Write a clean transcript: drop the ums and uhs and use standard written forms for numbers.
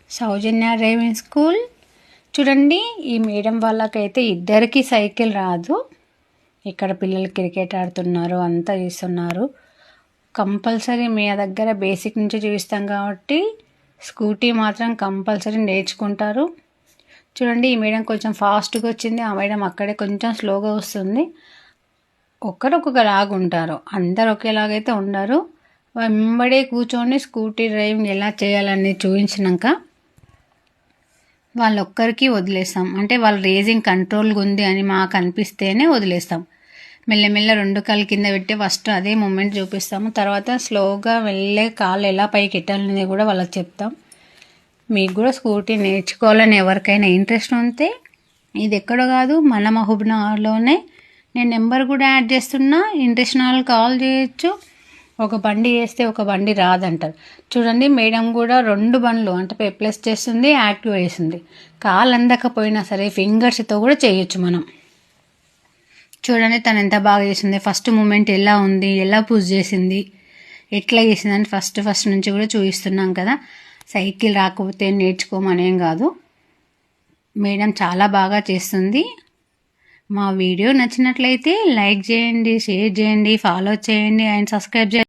సౌజన్య driving school. చూడండి, ఈ madam వాళ్ళకైతే ఇద్దరికి సైకిల్ రాదు. ఇక్కడ పిల్లలు క్రికెట్ ఆడుతున్నారు, అంతా చేస్తున్నారు. కంపల్సరీ మీ దగ్గర బేసిక్ నుంచి చూపిస్తాం కాబట్టి స్కూటీ మాత్రం కంపల్సరీ నేర్చుకుంటారు. చూడండి, ఈ మేడం కొంచెం ఫాస్ట్గా వచ్చింది, ఆ మేడం అక్కడే కొంచెం స్లోగా వస్తుంది. ఒక్కొక్కలాగా ఉంటారు, అందరు ఒకేలాగైతే ఉండరు. వెంబడే కూర్చొని స్కూటీ డ్రైవింగ్ ఎలా చేయాలని చూపించినాక వాళ్ళొక్కరికి వదిలేస్తాం. అంటే వాళ్ళు రేసింగ్ కంట్రోల్గా ఉంది అని మాకు అనిపిస్తేనే వదిలేస్తాం. మెల్లమెల్ల 2 కాళ్ళు కింద పెట్టి ఫస్ట్ అదే మూమెంట్ చూపిస్తాము. తర్వాత స్లోగా వెళ్ళే కాళ్ళు ఎలా పైకి ఎట్టాలనేది కూడా వాళ్ళకి చెప్తాం. మీకు కూడా స్కూటీ నేర్చుకోవాలని ఎవరికైనా ఇంట్రెస్ట్ ఉంటే ఇది ఎక్కడో కాదు, మన మహబూబ్నగర్లోనే. నేను నెంబర్ కూడా యాడ్ చేస్తున్నా, ఇంట్రెస్ట్ ఉన్న వాళ్ళు కాల్ చేయొచ్చు. ఒక బండి వేస్తే ఒక బండి రాదంటారు. చూడండి, మేడం కూడా 2 బండ్లు అంటే ప్లస్ చేస్తుంది, యాక్టివ్ వేస్తుంది. కాలు అందకపోయినా సరే ఫింగర్స్తో కూడా చేయొచ్చు మనం. చూడండి, తను ఎంత బాగా చేసింది, ఫస్ట్ మూమెంట్ ఎలా ఉంది, ఎలా పుష్ చేసింది, ఎట్లా చేసిందని ఫస్ట్ నుంచి కూడా చూపిస్తున్నాం కదా. సైకిల్ రాకపోతే నేర్చుకోమనేం కాదు, మేడం చాలా బాగా చేస్తుంది. మా వీడియో నచ్చినట్లయితే లైక్ చేయండి, షేర్ చేయండి, ఫాలో చేయండి అండ్ సబ్స్క్రైబ్ చేయండి.